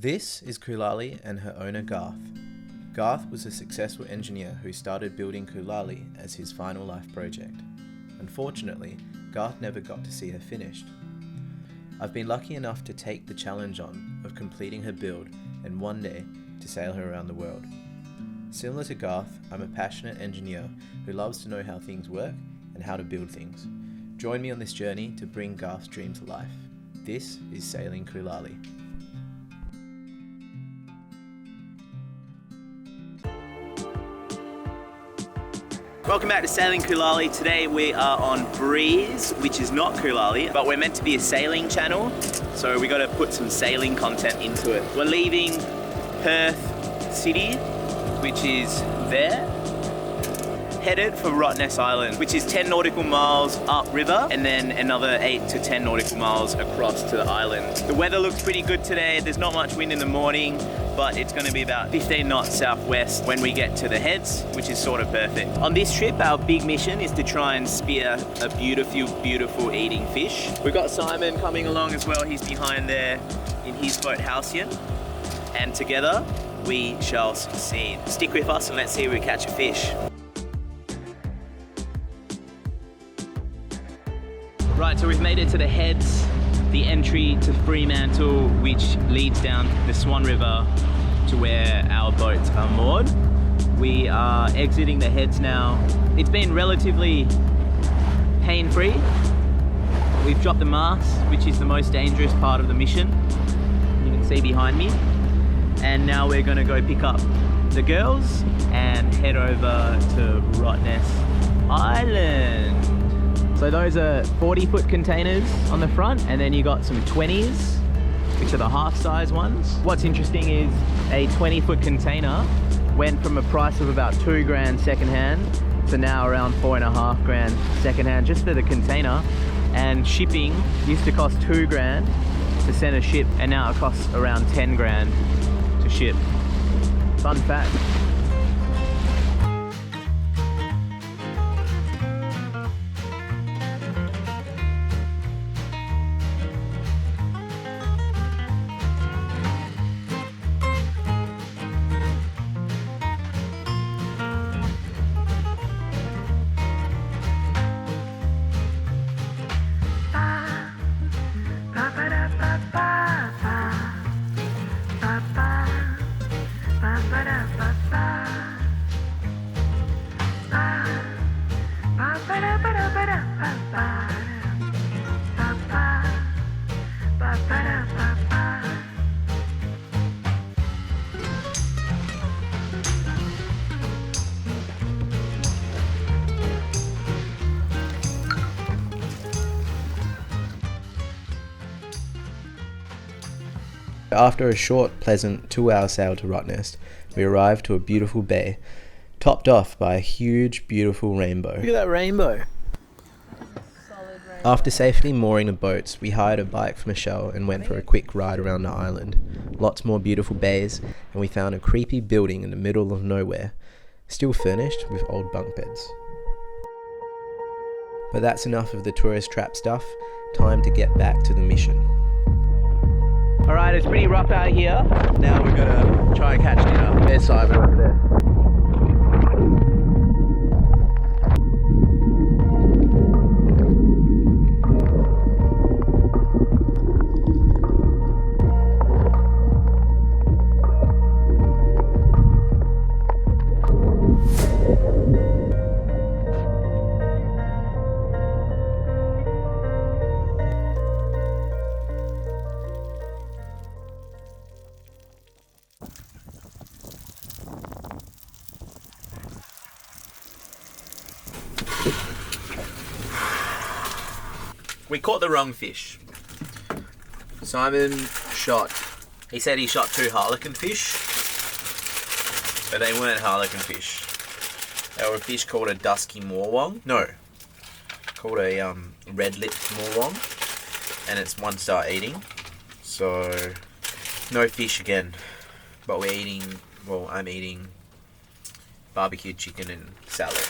This is Kulali and her owner Garth. Garth was a successful engineer who started building Kulali as his final life project. Unfortunately, Garth never got to see her finished. I've been lucky enough to take the challenge on of completing her build and one day to sail her around the world. Similar to Garth, I'm a passionate engineer who loves to know how things work and how to build things. Join me on this journey to bring Garth's dream to life. This is Sailing Kulali. Welcome back to Sailing Kulali. Today we are on Breeze, which is not Kulali, but we're meant to be a sailing channel, so we got to put some sailing content into it. We're leaving Perth City, which is there, headed for Rottnest Island, which is 10 nautical miles upriver and then another 8 to 10 nautical miles across to the island. The weather looks pretty good today. There's not much wind in the morning, but it's going to be about 15 knots southwest when we get to the heads, which is sort of perfect. On this trip, our big mission is to try and spear a beautiful eating fish. We've got Simon coming along as well. He's behind there in his boat Halcyon, and together we shall succeed. Stick with us and let's see if we catch a fish. Right, so we've made it to the heads, the entry to Fremantle, which leads down the Swan River to where our boats are moored. We are exiting the heads now. It's been relatively pain-free. We've dropped the mast, which is the most dangerous part of the mission. You can see behind me. And now we're gonna go pick up the girls and head over to Rottnest Island. So those are 40-foot containers on the front, and then you got some 20s, which are the half-size ones. What's interesting is a 20-foot container went from a price of about $2,000 secondhand to now around $4,500 secondhand just for the container. And shipping used to cost $2,000 to send a ship, and now it costs around $10,000 to ship. Fun fact. After a short, pleasant 2-hour sail to Rottnest, we arrived to a beautiful bay, topped off by a huge, beautiful rainbow. Look at that rainbow. After safely mooring the boats, we hired a bike from Michelle and went for a quick ride around the island. Lots more beautiful bays, and we found a creepy building in the middle of nowhere, still furnished with old bunk beds. But that's enough of the tourist trap stuff. Time to get back to the mission. Alright, it's pretty rough out here. Now we're gonna try and catch dinner. There's Simon over there. We caught the wrong fish. Simon he said he shot 2 harlequin fish, but they weren't harlequin fish. They were a fish called a dusky morwong. No, called a red-lipped morwong, and it's 1-star eating. So, no fish again. But we're eating, well, I'm eating barbecued chicken and salad.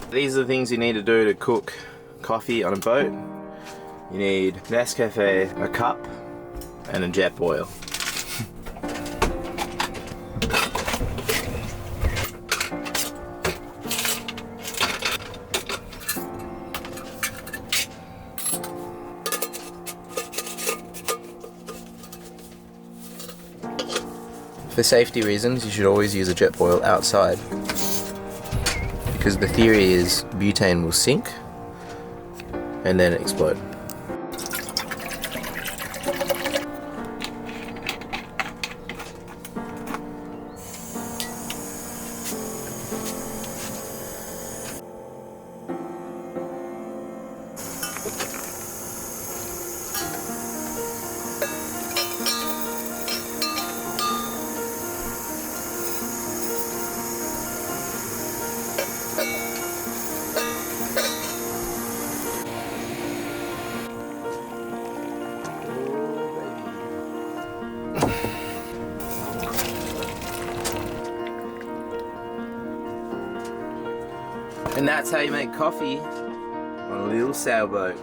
These are the things you need to do to cook coffee on a boat. You need Nescafe, a cup, and a jet boil. For safety reasons, you should always use a jet boil outside, because the theory is butane will sink and then explode. And that's how you make coffee on a little sailboat.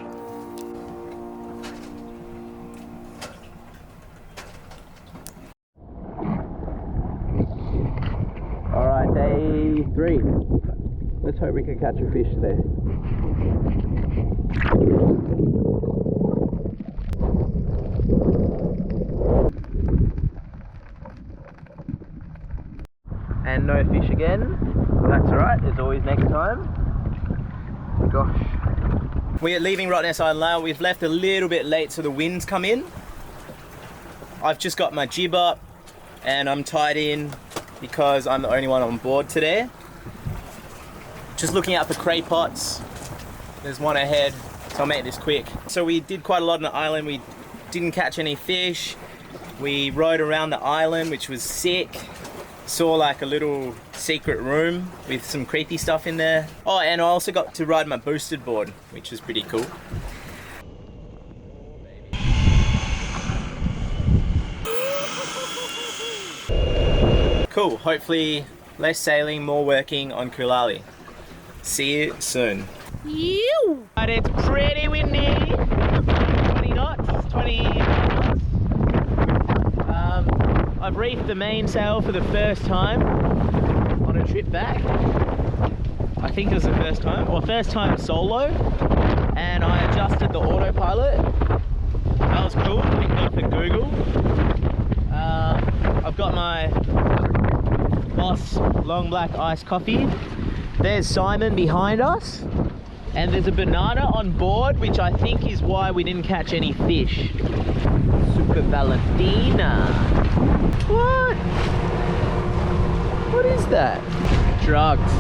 Alright, day 3. Let's hope we can catch a fish there. And no fish again. That's alright, there's always next time. Gosh. We're leaving Rottnest Island now. We've left a little bit late so the wind's come in. I've just got my jib up and I'm tied in because I'm the only one on board today. Just looking out for cray pots. There's one ahead, so I'll make this quick. So we did quite a lot on the island. We didn't catch any fish. We rode around the island, which was sick. Saw like a little secret room with some creepy stuff in there. Oh, and I also got to ride my boosted board, which was pretty cool. Cool, hopefully less sailing, more working on Kulali. See you soon. But it's pretty windy. 20 knots, 20 knots. I've reefed the mainsail for the first time on a trip back. I think it was the first time, or first time solo, and I adjusted the autopilot. That was cool, thank God for Google. I've got my Boss long black iced coffee. There's Simon behind us, and there's a banana on board, which I think is why we didn't catch any fish. Super Valentina. What? What is that? Drugs.